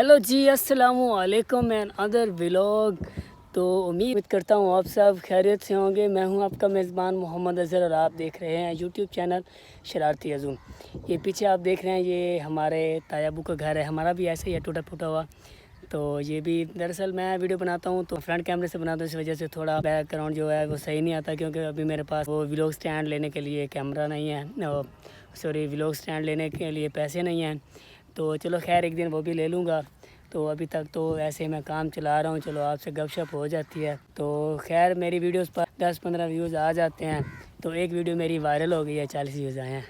Hello जी, अस्सलाम वालेकुम and other vlog. तो उम्मीद करता हूँ आप सब खैरियत से होंगे। मैं हूँ आपका मेज़बान मोहम्मद अज़हर और आप देख रहे हैं यूट्यूब चैनल शरारती अज़ूम। ये पीछे आप देख रहे हैं ये हमारे तायाबू का घर है। हमारा भी ऐसे ही है, टूटा फूटा हुआ। तो ये भी दरअसल मैं वीडियो बनाता हूँ तो फ्रंट कैमरे से बनाता हूँ, इस वजह से थोड़ा बैकग्राउंड जो है वो सही नहीं आता, क्योंकि अभी मेरे पास वो व्लॉग स्टैंड लेने के लिए कैमरा नहीं है, सॉरी व्लॉग स्टैंड लेने के लिए पैसे नहीं हैं। तो चलो खैर एक दिन वो भी ले लूँगा। तो अभी तक तो ऐसे मैं काम चला रहा हूँ, चलो आपसे गपशप हो जाती है। तो खैर मेरी वीडियोस पर 10-15 व्यूज़ आ जाते हैं। तो एक वीडियो मेरी वायरल हो गई है, 40 व्यूज़ आए हैं।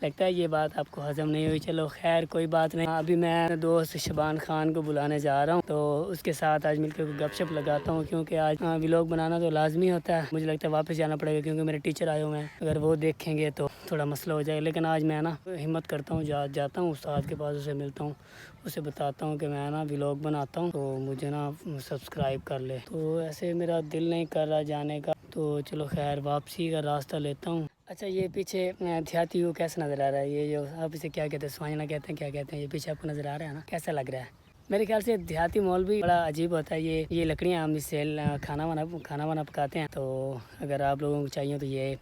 लगता है ये बात आपको हजम नहीं हुई, चलो खैर कोई बात नहीं। अभी मैं दोस्त शबान खान को बुलाने जा रहा हूँ, तो उसके साथ आज मिलकर गपशप लगाता हूँ, क्योंकि आज व्लॉग बनाना तो लाजमी होता है। मुझे लगता है वापस जाना पड़ेगा, क्योंकि मेरे टीचर आए हुए हैं, अगर वो देखेंगे तो थोड़ा मसला हो जाएगा। लेकिन आज मैं ना हिम्मत करता हूँ, जाता हूँ उस्ताद के पास, उसे मिलता हूँ, उसे बताता हूँ कि मैं ना व्लॉग बनाता हूँ, तो मुझे ना सब्सक्राइब कर ले। तो ऐसे मेरा दिल नहीं कर रहा जाने का, तो चलो खैर वापसी का रास्ता लेता हूँ। अच्छा, ये पीछे देहाती व्यू कैसा नज़र आ रहा है? ये जो आप इसे क्या कहते हैं, स्वांजना कहते हैं, क्या कहते हैं, ये पीछे आपको नज़र आ रहा है ना, कैसा लग रहा है? मेरे ख्याल से देहाती माहौल भी बड़ा अजीब होता है। ये लकड़ियाँ हम इससे खाना वाना पकाते हैं। तो अगर आप लोगों को चाहिए तो ये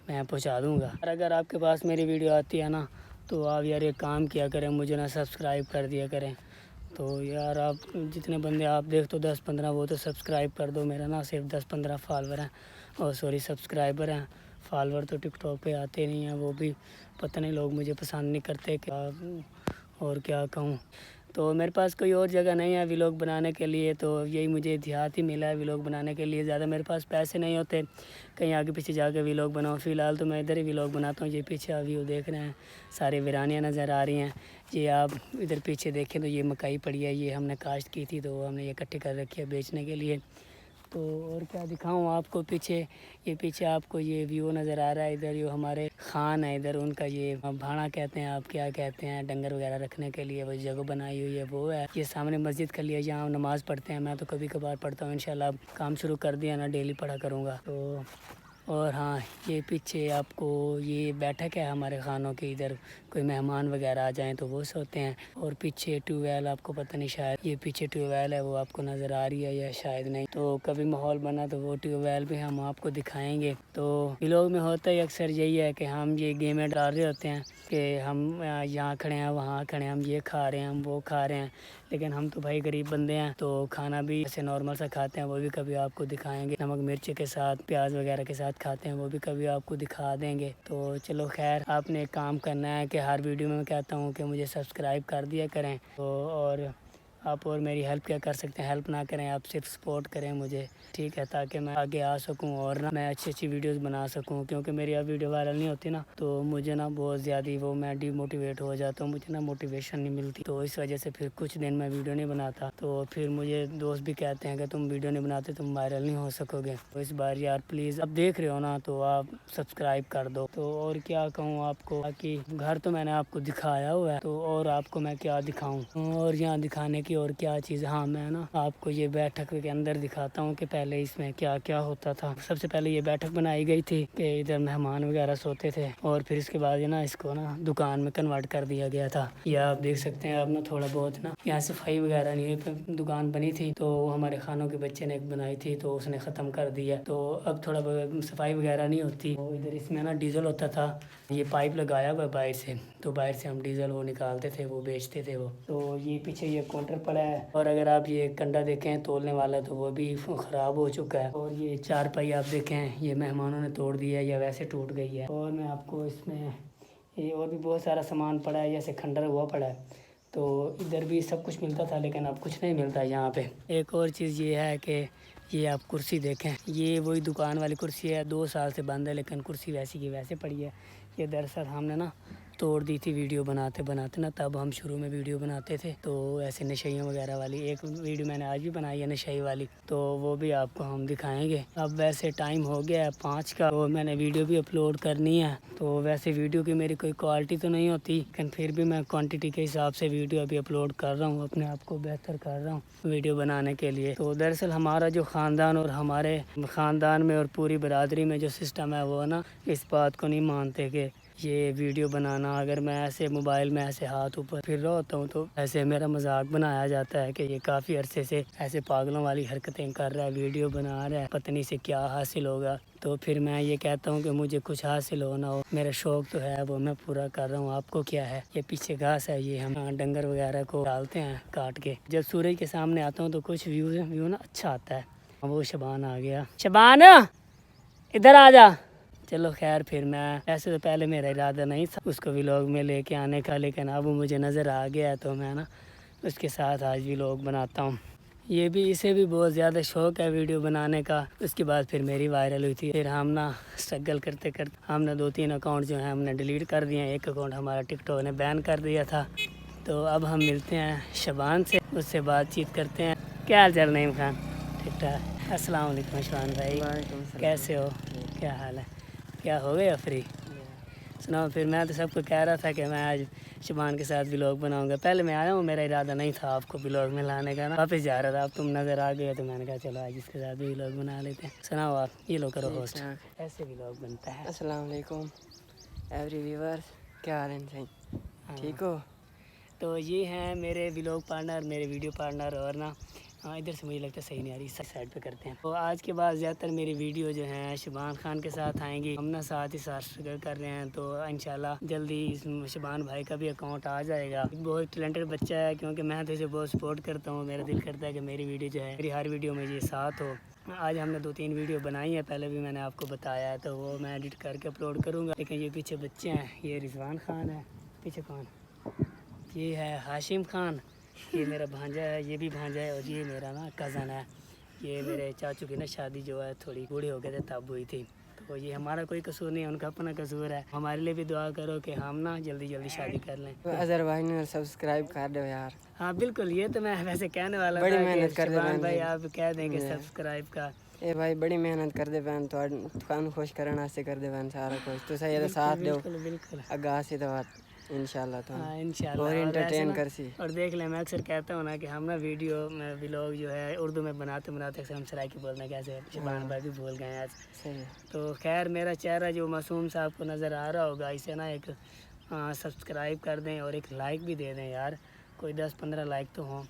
मैं पहुँचा दूँगा। और अगर आपके पास मेरी वीडियो आती है ना, तो आप यार एक काम किया करें, मुझे ना सब्सक्राइब कर दिया करें। तो यार आप जितने बंदे आप देख तो 10-15, वो तो सब्सक्राइब कर दो। मेरा ना सिर्फ 10-15 फॉलोवर हैं, और सॉरी सब्सक्राइबर हैं। फॉलोवर तो टिकटॉक पे आते नहीं हैं, वो भी पता नहीं, लोग मुझे पसंद नहीं करते क्या, और क्या कहूँ। तो मेरे पास कोई और जगह नहीं है व्लॉग बनाने के लिए, तो यही मुझे देहात ही मिला है व्लॉग बनाने के लिए। ज़्यादा मेरे पास पैसे नहीं होते कहीं आगे पीछे जाकर व्लॉग बनाओ। फ़िलहाल तो मैं इधर ही व्लॉग बनाता हूँ। ये पीछे व्यू देख रहे हैं, सारी वीरानियाँ नज़र आ रही हैं। ये आप इधर पीछे देखें तो ये मकई पड़ी है, ये हमने काश्त की थी, तो हमने ये इकट्ठी कर रखी है बेचने के लिए। तो और क्या दिखाऊं आपको, ये पीछे आपको ये व्यू नज़र आ रहा है। इधर जो हमारे खान है, इधर उनका ये भाड़ा कहते हैं, आप क्या कहते हैं, डंगर वगैरह रखने के लिए वो जगह बनाई हुई है, वो है। ये सामने मस्जिद खली है, यहाँ नमाज़ पढ़ते हैं। मैं तो कभी कभार पढ़ता हूँ, इंशाल्लाह काम शुरू कर दिया ना, डेली पढ़ा करूँगा। तो और हाँ, ये पीछे आपको ये बैठक है हमारे खानों के, इधर कोई मेहमान वगैरह आ जाएं तो वो सोते हैं। और पीछे ट्यूबवेल, आपको पता नहीं शायद ये पीछे ट्यूबवेल है, वो आपको नज़र आ रही है या शायद नहीं। तो कभी माहौल बना तो वो ट्यूबवेल भी हम आपको दिखाएंगे। तो व्लॉग में होता ही अक्सर यही है कि हम ये गेमें डाल रहे होते हैं कि हम यहाँ खड़े हैं, वहाँ खड़े हैं, हम ये खा रहे हैं, हम वो खा रहे हैं। लेकिन हम तो भाई गरीब बंदे हैं, तो खाना भी ऐसे नॉर्मल सा खाते हैं, वो भी कभी आपको दिखाएंगे। नमक मिर्च के साथ, प्याज वगैरह के साथ खाते हैं, वो भी कभी आपको दिखा देंगे। तो चलो खैर, आपने एक काम करना है कि हर वीडियो में मैं कहता हूँ कि मुझे सब्सक्राइब कर दिया करें। तो और आप और मेरी हेल्प क्या कर सकते हैं, हेल्प ना करें, आप सिर्फ सपोर्ट करें मुझे, ठीक है, ताकि मैं आगे आ सकूं और ना मैं अच्छी अच्छी वीडियोस बना सकूं। क्योंकि मेरी अब वीडियो वायरल नहीं होती ना, तो मुझे ना बहुत ज़्यादा वो मैं डिमोटिवेट हो जाता हूँ, मुझे ना मोटिवेशन नहीं मिलती। तो इस वजह से फिर कुछ दिन मैं वीडियो नहीं बनाता, तो फिर मुझे दोस्त भी कहते हैं कि तुम वीडियो नहीं बनाते, तुम वायरल नहीं हो सकोगे। तो इस बार यार प्लीज़, अब देख रहे हो ना, तो आप सब्सक्राइब कर दो। तो और क्या कहूँ आपको, बाकी घर तो मैंने आपको दिखाया हुआ है, तो और आपको मैं क्या दिखाऊँ, और यहाँ दिखाने की और क्या चीज़। हाँ, मैं ना आपको ये बैठक के अंदर दिखाता हूँ कि पहले इसमें क्या क्या होता था। सबसे पहले ये बैठक बनाई गई थी कि इधर मेहमान वगैरह सोते थे, और फिर इसके बाद ना इसको ना दुकान में कन्वर्ट कर दिया गया था। ये आप देख सकते हैं। अब ना थोड़ा बहुत ना यहाँ सफाई वगैरह नहीं हुई, दुकान बनी थी तो हमारे खानों के बच्चे ने एक बनाई थी, तो उसने ख़त्म कर दिया। तो अब थोड़ा सफाई वगैरह नहीं होती। तो इधर इसमें ना डीजल होता था, ये पाइप लगाया हुआ बाहर से, तो बाहर से हम डीजल वो निकालते थे, वो बेचते थे वो। तो ये पीछे ये काउंटर पड़ा है, और अगर आप ये कंडा देखें तोलने वाला, तो वो भी ख़राब हो चुका है। और ये चारपाई आप देखें, ये मेहमानों ने तोड़ दिया या वैसे टूट गई है। और मैं आपको इसमें ये और भी बहुत सारा सामान पड़ा है, जैसे खंडर हुआ पड़ा है। तो इधर भी सब कुछ मिलता था, लेकिन अब कुछ नहीं मिलता यहाँ पे। एक और चीज़ ये है कि ये आप कुर्सी देखें, ये वही दुकान वाली कुर्सी है, 2 साल से बंद है, लेकिन कुर्सी वैसी की वैसे पड़ी है। ये दरअसल हमने ना तोड़ दी थी वीडियो बनाते बनाते ना, तब हम शुरू में वीडियो बनाते थे, तो ऐसे नशेइयों वगैरह वाली एक वीडियो मैंने आज भी बनाई है, नशेई वाली, तो वो भी आपको हम दिखाएंगे। अब वैसे टाइम हो गया है 5 का, तो मैंने वीडियो भी अपलोड करनी है। तो वैसे वीडियो की मेरी कोई क्वालिटी तो नहीं होती, लेकिन फिर भी मैं क्वांटिटी के हिसाब से वीडियो अभी अपलोड कर रहा हूँ, अपने आप को बेहतर कर रहा हूँ वीडियो बनाने के लिए। तो दरअसल हमारा जो ख़ानदान और हमारे ख़ानदान में और पूरी बरादरी में जो सिस्टम है, वो ना इस बात को नहीं मानते कि یہ ویڈیو بنانا، اگر میں ایسے موبائل میں ایسے ہاتھ اوپر پھر رہا ہوتا ہوں تو ایسے میرا مذاق بنایا جاتا ہے کہ یہ کافی عرصے سے ایسے پاگلوں والی حرکتیں کر رہا ہے، ویڈیو بنا رہا ہے، پتہ نہیں سے کیا حاصل ہوگا۔ تو پھر میں یہ کہتا ہوں کہ مجھے کچھ حاصل ہونا ہو، میرا شوق تو ہے وہ میں پورا کر رہا ہوں، آپ کو کیا ہے؟ یہ پیچھے گھاس ہے، یہ ہم ڈنگر وغیرہ کو ڈالتے ہیں کاٹ کے۔ جب سورج کے سامنے آتا ہوں تو کچھ ویو نا اچھا آتا ہے۔ وہ شبان آ گیا، شبان ادھر آ جا۔ چلو خیر، پھر میں ایسے تو پہلے میرا ارادہ نہیں تھا اس کو ولاگ میں لے کے آنے کا، لیکن اب وہ مجھے نظر آ گیا تو میں نا اس کے ساتھ آج ولاگ بناتا ہوں۔ یہ بھی اسے بھی بہت زیادہ شوق ہے ویڈیو بنانے کا۔ اس کے بعد پھر میری وائرل ہوئی تھی، پھر ہم نا اسٹرگل کرتے کرتے ہم نے 2-3 اکاؤنٹ جو ہیں ہم نے ڈیلیٹ کر دیے ہیں، ایک اکاؤنٹ ہمارا ٹک ٹاک نے بین کر دیا تھا۔ تو اب ہم ملتے ہیں شبان سے، اس سے بات چیت کرتے ہیں۔ کیا حال چال نعیم خان؟ ٹھیک ٹھاک۔ السلام علیکم شبان بھائی، کیسے ہو؟ کیا حال ہے؟ کیا ہو گیا فری؟ سناؤ پھر، میں تو سب کو کہہ رہا تھا کہ میں آج شبان کے ساتھ ولاگ بناؤں گا، پہلے میں آیا ہوں، میرا ارادہ نہیں تھا آپ کو ولاگ میں لانے کا، نا واپس جا رہا تھا، اب تم نظر آ گئے تو میں نے کہا چلو آج اس کے ساتھ بھی ولاگ بنا لیتے ہیں۔ سناؤ آپ، یہ لو کرو ہوسٹ، ایسے ولاگ بنتا ہے۔ السلام علیکم ایوری ویورز، کیا حال ہے؟ ٹھیک ہو؟ تو یہ ہیں میرے ولاگ پارٹنر، میرے ویڈیو پارٹنر، اور نا ادھر سے مجھے لگتا ہے صحیح نہیں آ رہی، سائڈ پہ کرتے ہیں۔ تو آج کے بعد زیادہ تر میری ویڈیو جو ہیں شبان خان کے ساتھ آئیں گی، ہم نا ساتھ ہی ساتھ اسٹرگل کر رہے ہیں، تو انشاءاللہ جلدی شبان بھائی کا بھی اکاؤنٹ آ جائے گا۔ بہت ٹیلنٹڈ بچہ ہے، کیونکہ میں تو اسے بہت سپورٹ کرتا ہوں، میرا دل کرتا ہے کہ میری ویڈیو جو ہے، میری ہر ویڈیو میں یہ ساتھ ہو۔ آج ہم نے 2-3 ویڈیو بنائی ہیں، پہلے بھی میں نے آپ کو بتایا ہے، تو وہ میں ایڈٹ کر کے اپلوڈ کروں گا۔ لیکن یہ پیچھے بچے ہیں، یہ رضوان خان ہے، پیچھے کون؟ یہ ہے ہاشم خان، یہ میرا بھانجا ہے، یہ بھی بھانجا ہے، اور یہ میرا نا کزن ہے۔ یہ میرے چاچو کی نا شادی جو ہے تھوڑی بوڑھے ہو گئے تھے تب ہوئی تھی، تو یہ ہمارا کوئی قصور نہیں ہے، ان کا اپنا قصور ہے۔ ہمارے لیے بھی دعا کرو کہ ہم نا جلدی جلدی شادی کر لیں۔ اظہر بھائی نے سبسکرائب کر دو یار۔ ہاں بالکل، یہ تو میں ویسے کہنے والا بڑی تھا کہ محنت کر دے شبان بہن بھائی آپ کہہ دیں کہ سبسکرائب کا۔ اے بھائی بڑی محنت کر دے بہن، تھوڑا خوش کرنا واسطے کر دے بہن سارا کچھ، تو صحیح ساتھ دو بالکل اگاں سے تو انشاءاللہ تو ہاں انشاءاللہ، اور اور انٹرٹین کر سی۔ اور دیکھ لیں، میں اکثر کہتا ہوں نا کہ ہم نا ویڈیو میں ولاگ جو ہے اردو میں بناتے اکثر ہم سرائکی بولتے ہیں، کیسے شبان بھائی بھی بھول گئے ہیں آج۔ صحیح ہے۔ تو خیر، میرا چہرہ جو معصوم صاحب کو نظر آ رہا ہوگا، اسے نا ایک سبسکرائب کر دیں اور ایک لائک بھی دے دیں یار، کوئی 10-15 لائک تو ہوں۔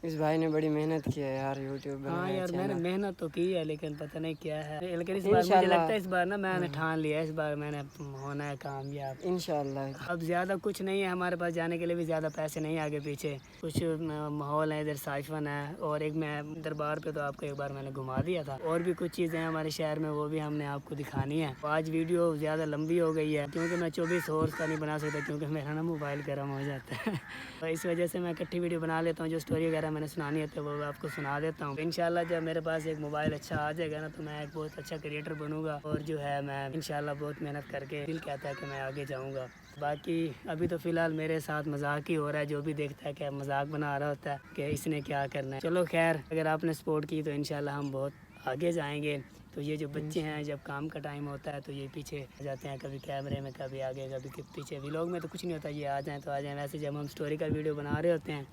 اس بھائی نے بڑی محنت کی ہے یار، یوٹیوب بنایا۔ ہاں یار، میں نے محنت تو کی ہے، لیکن پتہ نہیں کیا ہے، لیکن اس بار مجھے لگتا ہے اس بار نا میں نے ٹھان لیا، اس بار میں نے ہونا ہے کامیاب انشاءاللہ۔ اب زیادہ کچھ نہیں ہے ہمارے پاس، جانے کے لیے بھی زیادہ پیسے نہیں آگے پیچھے، کچھ ماحول ہے ادھر سائفن ہے، اور ایک میں دربار پہ تو آپ کو ایک بار میں نے گھما دیا تھا، اور بھی کچھ چیزیں ہیں ہمارے شہر میں، وہ بھی ہم نے آپ کو دکھانی ہے۔ آج ویڈیو زیادہ لمبی ہو گئی ہے، کیونکہ میں 24 ہورس کا نہیں بنا سکتا، کیونکہ میرا نا موبائل گرم ہو جاتا ہے، تو اس وجہ سے میں اکٹھی ویڈیو بنا لیتا ہوں، جو اسٹوری وغیرہ میں نے سنانی ہوتی ہے وہ آپ کو سنا دیتا ہوں۔ انشاءاللہ جب میرے پاس ایک موبائل اچھا آ جائے گا نا، تو میں ایک بہت اچھا کریٹر بنوں گا، اور جو ہے میں انشاءاللہ بہت محنت کر کے دل کہتا ہے کہ میں آگے جاؤں گا۔ باقی ابھی تو فی الحال میرے ساتھ مذاق ہی ہو رہا ہے، جو بھی دیکھتا ہے کہ مذاق بنا رہا ہوتا ہے کہ اس نے کیا کرنا ہے۔ چلو خیر، اگر آپ نے سپورٹ کی تو انشاءاللہ ہم بہت آگے جائیں گے۔ تو یہ جو بچے ہیں، جب کام کا ٹائم ہوتا ہے تو یہ پیچھے جاتے ہیں، کبھی کیمرے میں، کبھی آگے، کبھی پیچھے۔ ولاگ میں تو کچھ نہیں ہوتا، یہ آ جائیں تو آ جائیں، ویسے جب ہم اسٹوری کا ویڈیو بنا رہے ہوتے ہیں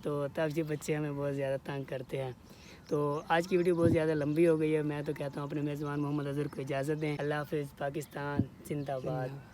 تو تب یہ بچے ہمیں بہت زیادہ تنگ کرتے ہیں۔ تو آج کی ویڈیو بہت زیادہ لمبی ہو گئی ہے، میں تو کہتا ہوں اپنے میزبان محمد اظہر کو اجازت دیں۔ اللہ حافظ، پاکستان زندہ باد۔